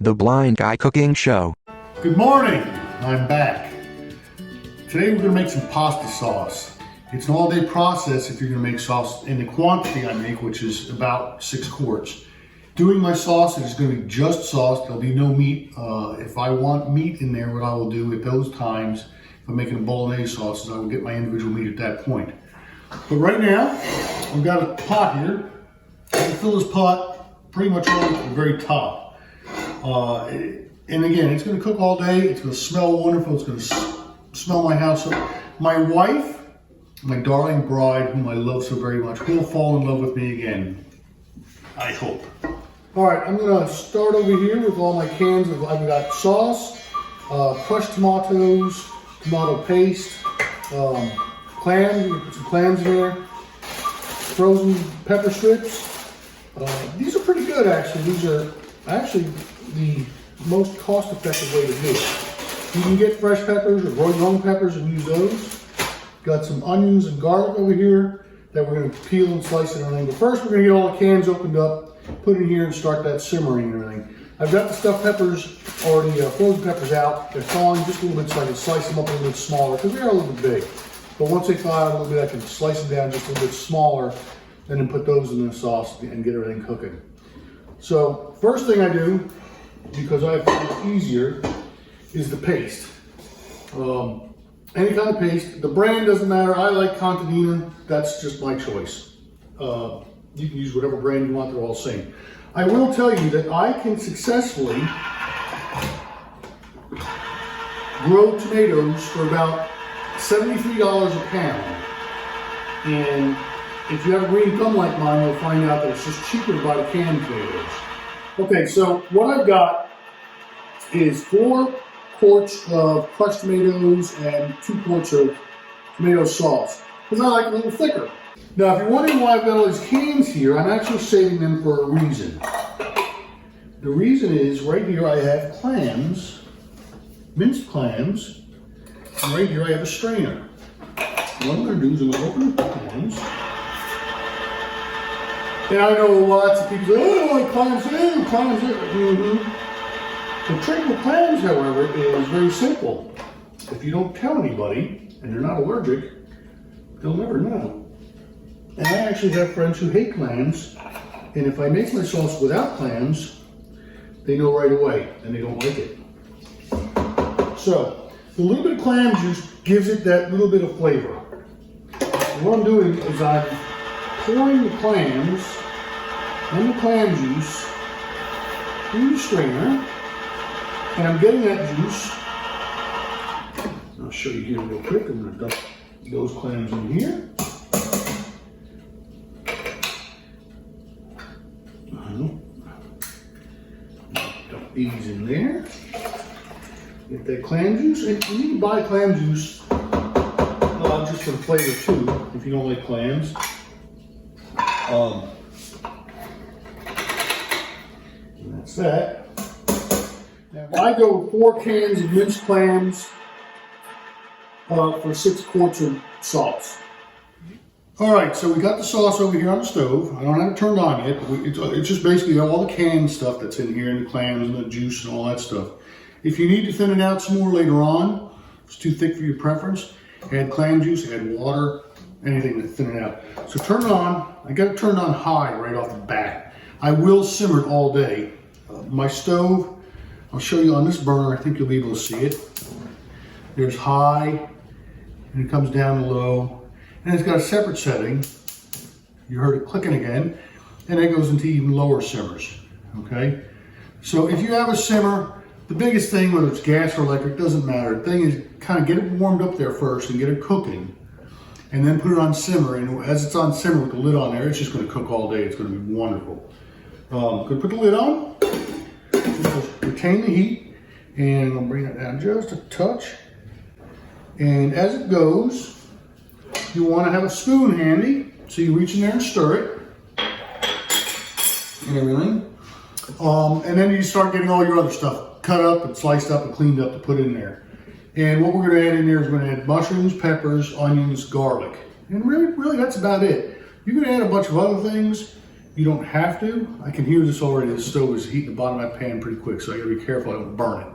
The Blind Guy Cooking Show. Good morning, I'm back. Today we're going to make some pasta sauce. It's an all-day process if you're going to make sauce in the quantity I make, which is about 6 quarts. Doing my sauce is going to be just sauce. There'll be no meat. If I want meat in there, what I will do at those times, if I'm making a bolognese sauce, is I will get my individual meat at that point. But right now, I've got a pot here. I can fill this pot pretty much all the way to the very top. And again, it's going to cook all day. It's going to smell wonderful. It's going to smell my house up. My wife, my darling bride, whom I love so very much, will fall in love with me again. I hope. All right, I'm going to start over here with all my cans. I've got sauce, crushed tomatoes, tomato paste, clams. Put some clams in there. Frozen pepper strips. These are pretty good, actually. These are actually the most cost-effective way to do it. You can get fresh peppers or romaine peppers and use those. Got some onions and garlic over here that we're going to peel and slice and everything. But first we're going to get all the cans opened up, put it in here and start that simmering and everything. I've got the stuffed peppers already, frozen peppers out. They're thawing just a little bit so I can slice them up a little bit smaller because they are a little bit big. But once they thaw out a little bit, I can slice them down just a little bit smaller and then put those in the sauce and get everything cooking. So first thing I do, because I find it easier, is the paste. Any kind of paste. The brand doesn't matter. I like Contadina. That's just my choice. You can use whatever brand you want. They're all the same. I will tell you that I can successfully grow tomatoes for about $73 a pound. And if you have a green thumb like mine, you'll find out that it's just cheaper to buy canned tomatoes. Okay, so what I've got is 4 quarts of crushed tomatoes and 2 quarts of tomato sauce, because I like it a little thicker. Now, if you're wondering why I've got all these cans here, I'm actually saving them for a reason. The reason is, right here I have clams, minced clams, and right here I have a strainer. What I'm going to do is I'm going to open up the clams. And I know lots of people say, oh, like clams, clams. The trick with clams, however, is very simple. If you don't tell anybody, and they're not allergic, they'll never know. And I actually have friends who hate clams, and if I make my sauce without clams, they know right away, and they don't like it. So, a little bit of clam juice gives it that little bit of flavor. And what I'm doing is I'm pouring the clams and the clam juice through the strainer, and I'm getting that juice. I'll show you here real quick. I'm going to dump those clams in here. Dump these in there. Get that clam juice, and you can buy clam juice just for the flavor too, if you don't like clams. And that's that. Now, I go with 4 cans of minced clams for 6 quarts of sauce. All right, so we got the sauce over here on the stove. I don't have it turned on yet. It's just basically all the canned stuff that's in here, and the clams and the juice and all that stuff. If you need to thin it out some more later on, if it's too thick for your preference, add clam juice, add water, anything to thin it out. So turn it on. I got it turned on high right off the bat. I will simmer it all day. My stove, I'll show you on this burner. I think you'll be able to see it. There's high, and it comes down to low, and it's got a separate setting. You heard it clicking again, and it goes into even lower simmers. Okay. So if you have a simmer, the biggest thing, whether it's gas or electric, doesn't matter. The thing is, kind of get it warmed up there first and get it cooking, and then put it on simmer. And as it's on simmer with the lid on there, it's just going to cook all day. It's going to be wonderful. Going to put the lid on, just retain the heat, and I'll bring it down just a touch. And as it goes, you want to have a spoon handy, so you reach in there and stir it and everything. And then you start getting all your other stuff cut up and sliced up and cleaned up to put in there. And what we're going to add in there is we're going to add mushrooms, peppers, onions, garlic. And really that's about it. You can add a bunch of other things, You don't have to. I can hear this already. The stove is heating the bottom of that pan pretty quick, so I gotta be careful I don't burn it.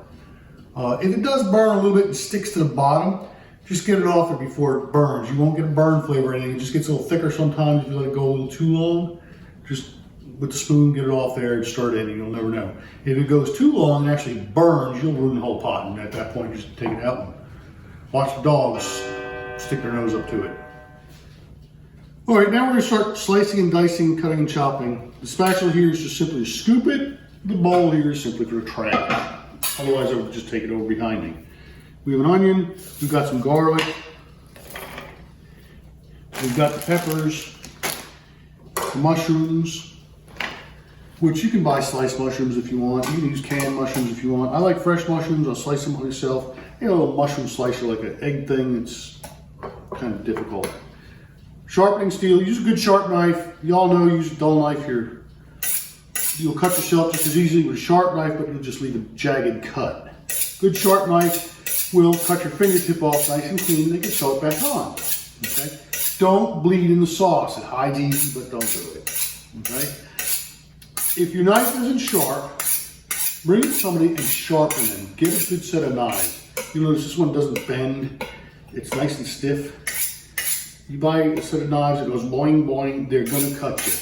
If it does burn a little bit and sticks to the bottom, just get it off there before it burns. You won't get a burn flavor or anything. It just gets a little thicker sometimes if you let it go a little too long. Just with the spoon, get it off there and stir it in, and you'll never know. If it goes too long and actually burns, you'll ruin the whole pot. And at that point, just take it out and watch the dogs stick their nose up to it. All right, now we're gonna start slicing and dicing, cutting and chopping. The spatula here is just simply to scoop it. The bowl here is simply for the trash. Otherwise, I would just take it over behind me. We have an onion, we've got some garlic, we've got the peppers, the mushrooms, which you can buy sliced mushrooms if you want. You can use canned mushrooms if you want. I like fresh mushrooms, I'll slice them myself. You know, a little mushroom slicer, like an egg thing, it's kind of difficult. Sharpening steel, use a good sharp knife. Y'all know, use a dull knife here. You'll cut yourself just as easily with a sharp knife, but you'll just leave a jagged cut. Good sharp knife will cut your fingertip off nice and clean, and they can sew it back on. Okay? Don't bleed in the sauce. It hides easy, but don't do it. Okay? If your knife isn't sharp, bring it to somebody and sharpen them. Get a good set of knives. You'll notice this one doesn't bend. It's nice and stiff. You buy a set of knives that goes boing, boing, they're gonna cut you.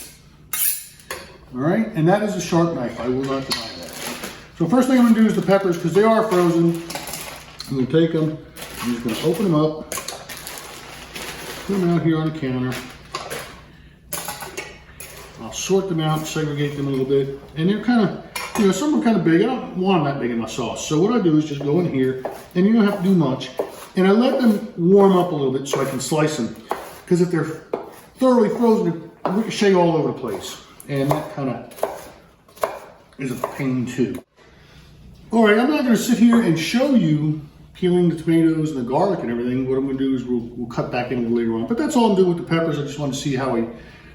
All right, and that is a sharp knife. I will not deny that. So first thing I'm gonna do is the peppers, because they are frozen. I'm gonna take them, I'm just gonna open them up, put them out here on the counter. I'll sort them out, segregate them a little bit. And they're kind of, you know, some are kind of big. I don't want them that big in my sauce. So what I do is just go in here, and you don't have to do much. And I let them warm up a little bit so I can slice them. Because if they're thoroughly frozen, they ricochet all over the place. And that kind of is a pain too. All right, I'm not gonna sit here and show you peeling the tomatoes and the garlic and everything. What I'm gonna do is we'll cut back in a little later on. But that's all I'm doing with the peppers. I just want to see how I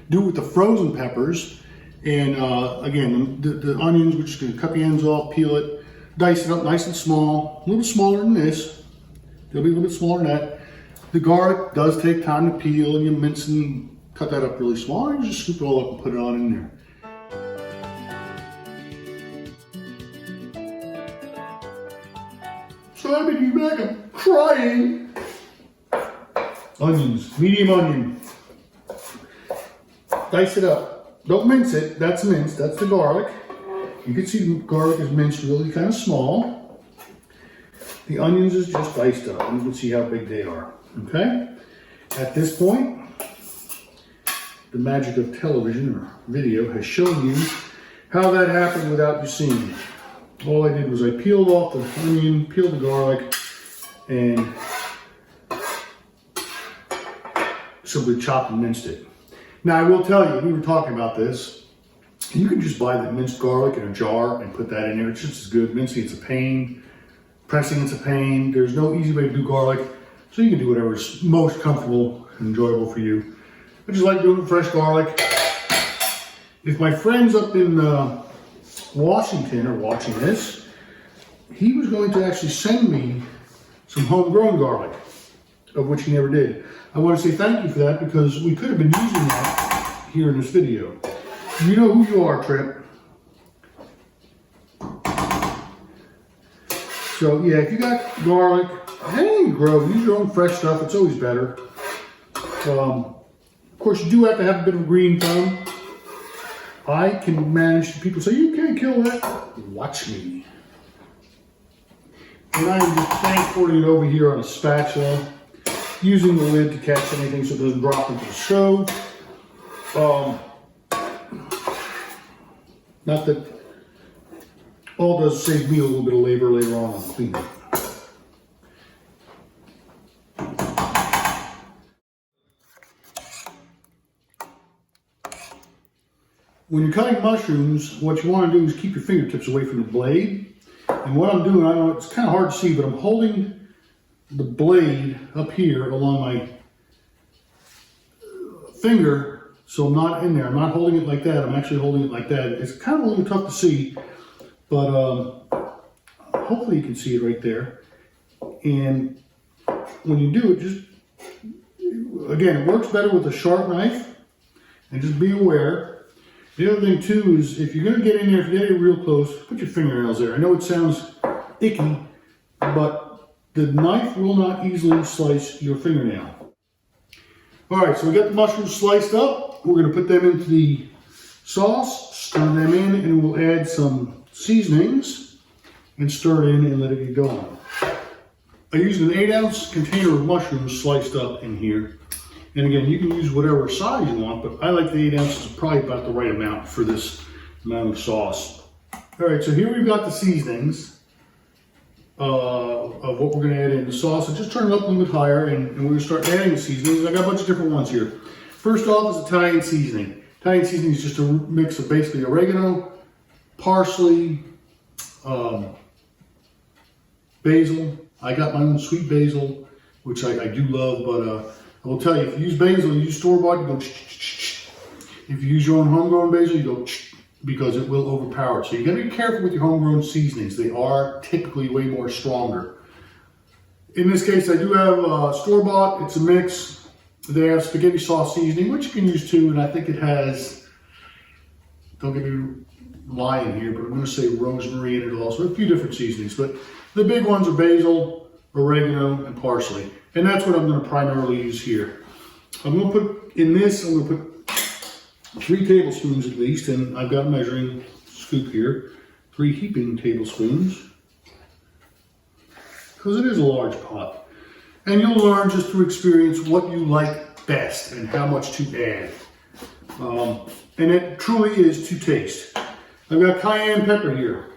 do with the frozen peppers. And again, the onions, we're just gonna cut the ends off, peel it, dice it up nice and small, a little smaller than this. They'll be a little bit smaller than that. The garlic does take time to peel, and you mince and cut that up really small. You just scoop it all up and put it on in there. So happy to be back, I'm crying. Onions, medium onion. Dice it up. Don't mince it, that's minced, that's the garlic. You can see the garlic is minced really kind of small. The onions is just diced up, and you can see how big they are, okay? At this point, the magic of television or video has shown you how that happened without you seeing it. All I did was I peeled off the onion, peeled the garlic, and simply chopped and minced it. Now I will tell you, we were talking about this, you can just buy the minced garlic in a jar and put that in there. It's just as good. Mincing, it's a pain. Pressing, it's a pain. There's no easy way to do garlic, so you can do whatever's most comfortable and enjoyable for you. I just like doing fresh garlic. If my friend's up in Washington are watching this, he was going to actually send me some homegrown garlic, of which he never did. I want to say thank you for that, because we could have been using that here in this video. You know who you are, Trip. So yeah, if you got garlic, anything you grow, use your own fresh stuff. It's always better. Of course, you do have to have a bit of a green thumb. I can manage. People say you can't kill that. Watch me. And I'm just transporting it over here on a spatula, using the lid to catch anything so it doesn't drop into the stove. Not that all does save me a little bit of labor later on cleaning. When you're cutting mushrooms, what you want to do is keep your fingertips away from the blade. And what I'm doing, I know it's kind of hard to see, but I'm holding the blade up here along my finger, so I'm not in there. I'm not holding it like that. I'm actually holding it like that. It's kind of a little tough to see, but hopefully you can see it right there. And when you do it, just, again, it works better with a sharp knife. And just be aware, The other thing too is if you're gonna get in there, if you get it real close, put your fingernails there. I know it sounds icky, but the knife will not easily slice your fingernail. All right, so we got the mushrooms sliced up. We're gonna put them into the sauce, stir them in, and we'll add some seasonings and stir it in and let it get going. I used an 8-ounce container of mushrooms sliced up in here. And again, you can use whatever size you want, but I like the 8 ounces, probably about the right amount for this amount of sauce. All right, so here we've got the seasonings of what we're gonna add in the sauce. So just turn it up a little bit higher and we're gonna start adding the seasonings. I got a bunch of different ones here. First off is Italian seasoning. Italian seasoning is just a mix of basically oregano, parsley, basil. I got my own sweet basil, which I do love, but I will tell you, if you use basil, you use store-bought, you go ch-ch-ch-ch. If you use your own homegrown basil, you go ch, because it will overpower it. So you gotta be careful with your homegrown seasonings. They are typically way more stronger. In this case, I do have store-bought. It's a mix. They have spaghetti sauce seasoning, which you can use too, and I think it has, don't get me lying here, but I'm gonna say rosemary in it also. A few different seasonings, but the big ones are basil, oregano, and parsley. And that's what I'm going to primarily use here. I'm going to put in this, I'm going to put 3 tablespoons at least, and I've got a measuring scoop here. 3 heaping tablespoons, because it is a large pot. And you'll learn just through experience what you like best and how much to add. And it truly is to taste. I've got cayenne pepper here.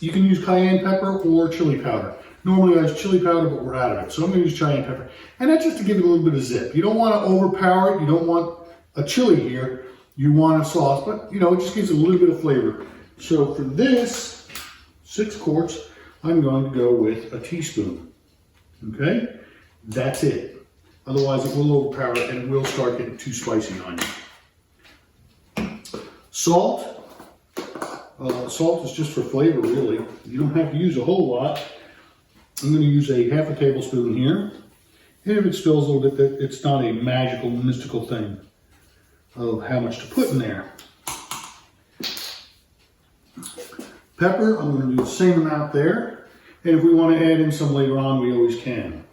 You can use cayenne pepper or chili powder. Normally I use chili powder, but we're out of it. So I'm gonna use cayenne pepper. And that's just to give it a little bit of zip. You don't wanna overpower it. You don't want a chili here. You want a sauce, but you know, it just gives it a little bit of flavor. So for this 6 quarts, I'm going to go with a teaspoon, okay? That's it. Otherwise it will overpower it and it will start getting too spicy on you. Salt. Salt is just for flavor, really. You don't have to use a whole lot. I'm going to use a half a tablespoon here. And if it spills a little bit, it's not a magical, mystical thing of how much to put in there. Pepper, I'm going to do the same amount there. And if we want to add in some later on, we always can.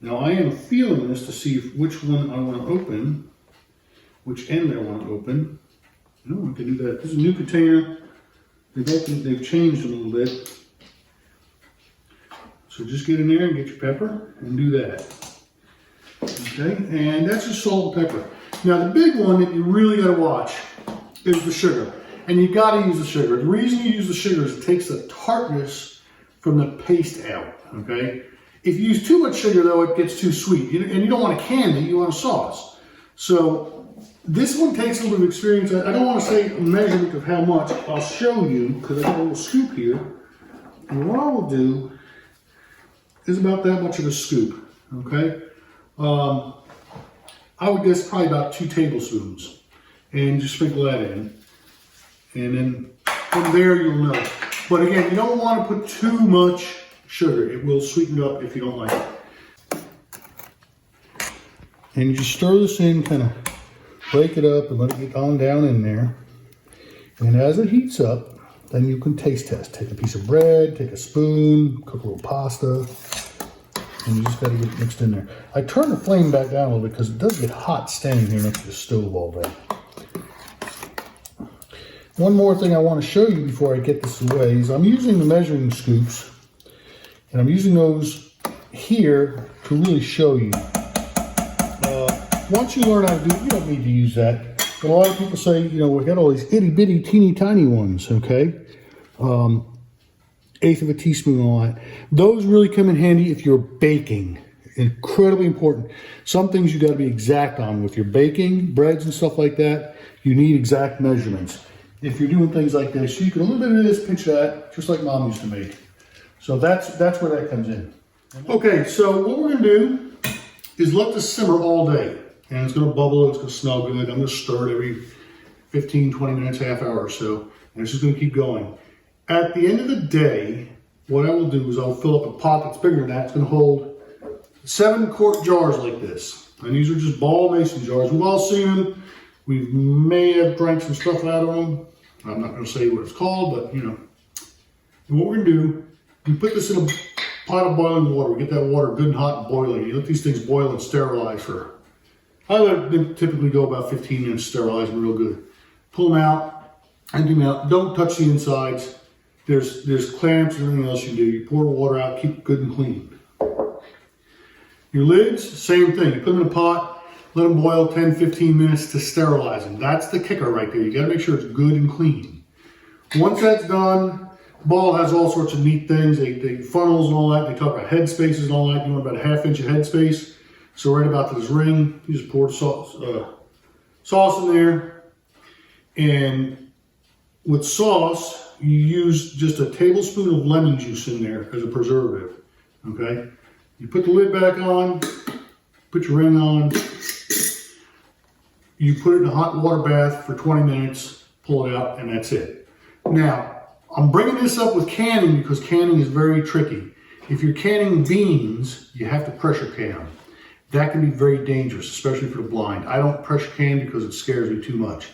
Now I am feeling this to see which one I want to open, which end I want to open. No, I can do that. This is a new container. They've changed a little bit. So just get in there and get your pepper and do that. Okay, and that's just salt and pepper. Now the big one that you really gotta watch is the sugar. And you gotta use the sugar. The reason you use the sugar is it takes the tartness from the paste out, okay? If you use too much sugar though, it gets too sweet. And you don't want a candy, you want a sauce. So this one takes a little bit of experience. I don't want to say a measurement of how much. I'll show you, because I got a little scoop here. And what I will do is about that much of a scoop, okay? I would guess probably about 2 tablespoons. And just sprinkle that in. And then from there you'll know. But again, you don't want to put too much sugar. It will sweeten it up if you don't like it. And you just stir this in, kind of break it up and let it get on down in there. And as it heats up, then you can taste test. Take a piece of bread, take a spoon, cook a little pasta, and you just got to get it mixed in there. I turn the flame back down a little bit because it does get hot standing here next to the stove all day. One more thing I want to show you before I get this away is I'm using the measuring scoops, and I'm using those here to really show you. Once you learn how to do it, you don't need to use that. But a lot of people say, you know, we got all these itty bitty teeny tiny ones, okay? 1/8 of a teaspoon and all that. Those really come in handy if you're baking. Incredibly important. Some things you got to be exact on. With your baking, breads and stuff like that, you need exact measurements. If you're doing things like this, you can a little bit of this, pinch that, just like Mom used to make. So that's where that comes in. Okay, so what we're going to do is let this simmer all day. And it's going to bubble, it's going to smell good. I'm going to stir it every 15, 20 minutes, half hour or so. And it's just going to keep going. At the end of the day, what I will do is I'll fill up a pot that's bigger than that. It's going to hold 7-quart jars like this. And these are just ball mason jars. We've all seen them. We may have drank some stuff out of them. I'm not going to say what it's called, but you know. And what we're going to do, we put this in a pot of boiling water. We get that water good and hot and boiling. You let these things boil and sterilize for, I let them typically go about 15 minutes, sterilize them real good. Pull them out, empty them out. Don't touch the insides. There's clamps and everything else you do. You pour the water out, keep it good and clean. Your lids, same thing. You put them in a pot, let them boil 10, 15 minutes to sterilize them. That's the kicker right there. You got to make sure it's good and clean. Once that's done, ball has all sorts of neat things. They funnels and all that. They talk about head spaces and all that. You want about a ½ inch of head space. So right about this ring, you just pour the sauce in there. And with sauce, you use just a tablespoon of lemon juice in there as a preservative. Okay? You put the lid back on, put your ring on. You put it in a hot water bath for 20 minutes, pull it out, and that's it. Now, I'm bringing this up with canning because canning is very tricky. If you're canning beans, you have to pressure can them. That can be very dangerous, especially for the blind. I don't pressure can because it scares me too much.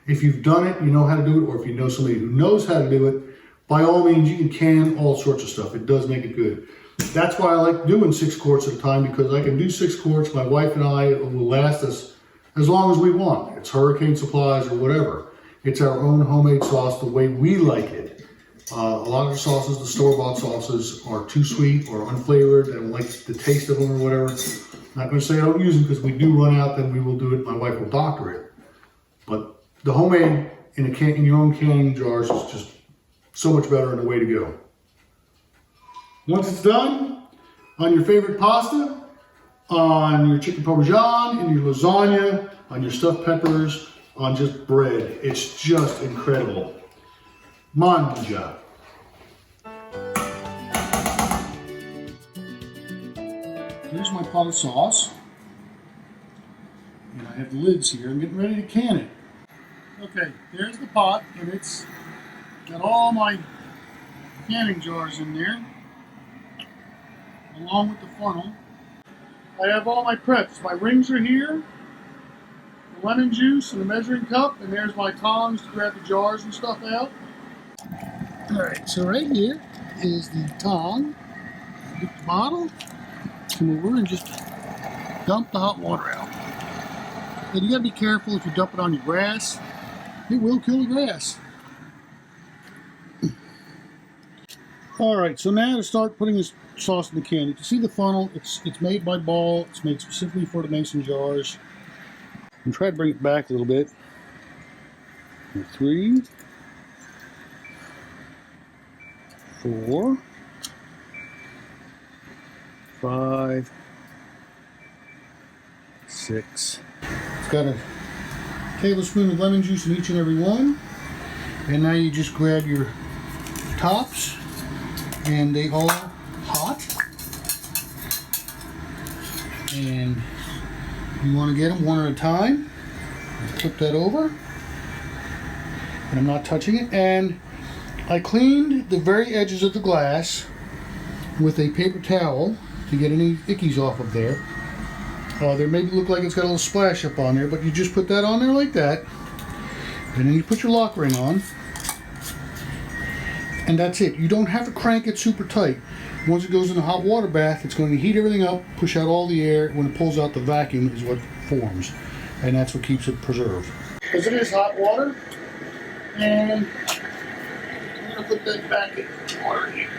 If you've done it, you know how to do it, or if you know somebody who knows how to do it, by all means, you can can all sorts of stuff. It does make it good. That's why I like doing 6 quarts at a time, because I can do 6 quarts. My wife and I, it will last us as long as we want. It's Hurricane supplies or whatever. It's our own homemade sauce the way we like it. A lot of the sauces, the store-bought sauces, are too sweet or unflavored. I don't like the taste of them or whatever. I'm not going to say I don't use them, because we do run out, then we will do it. My wife will doctor it. But the homemade in your own canning jars is just so much better and the way to go. Once it's done, on your favorite pasta, on your chicken parmesan, in your lasagna, on your stuffed peppers, on just bread, it's just incredible. Mangia. Here's my pot of sauce. And I have the lids here. I'm getting ready to can it. Okay, there's the pot, and it's got all my canning jars in there, along with the funnel. I have all my preps. My rings are here, the lemon juice and the measuring cup, and there's my tongs to grab the jars and stuff out. Alright, so right here is the tong. Get the bottle, come over and just dump the hot water out. And you gotta be careful if you dump it on your grass. It will kill the grass. Alright, so now to start putting this sauce in the can. You can see the funnel. It's made by Ball. It's made specifically for the mason jars. And try to bring it back a little bit. 3, 4, 5, 6. It's got a tablespoon of lemon juice in each and every one. And now you just grab your tops, and they all hot. And you want to get them one at a time. Flip that over. And I'm not touching it. And I cleaned the very edges of the glass with a paper towel to get any ickies off of there. There maybe look like it's got a little splash up on there, but you just put that on there like that. And then you put your lock ring on. And that's it. You don't have to crank it super tight. Once it goes in a hot water bath, it's going to heat everything up, push out all the air. When it pulls out, the vacuum is what forms. And that's what keeps it preserved. Because it is hot water. And I'm going to put that back in the water here.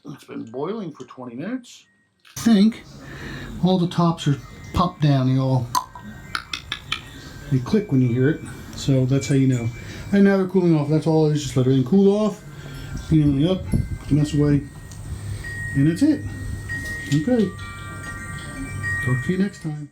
It's been boiling for 20 minutes. I think all the tops are popped down. They click when you hear it. So that's how you know. And now they're cooling off. That's all it is. Just let everything cool off. Clean everything up. Put the mess away. And that's it. Okay. Talk to you next time.